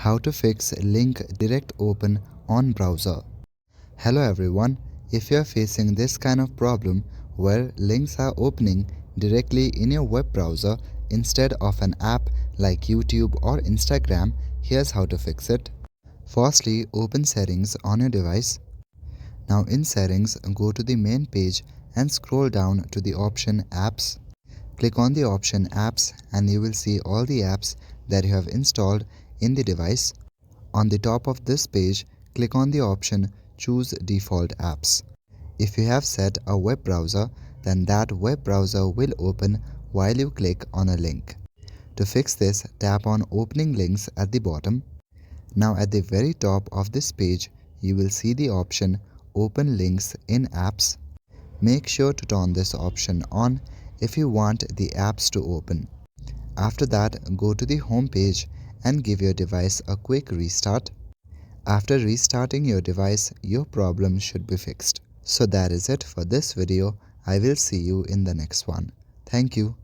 How to fix link direct open on browser. Hello everyone, if you are facing this kind of problem where links are opening directly in your web browser instead of an app like YouTube or Instagram, here's how to fix it. Firstly, open settings on your device. Now in settings, go to the main page and scroll down to the option apps. Click on the option apps and you will see all the apps that you have installed in the device. On the top of this page, click on the option Choose Default Apps. If you have set a web browser, then that web browser will open while you click on a link. To fix this, tap on Opening Links at the bottom. Now at the very top of this page, you will see the option Open Links in Apps. Make sure to turn this option on if you want the apps to open. After that, go to the home page and give your device a quick restart. After restarting your device, your problem should be fixed. So that is it for this video. I will see you in the next one. Thank you.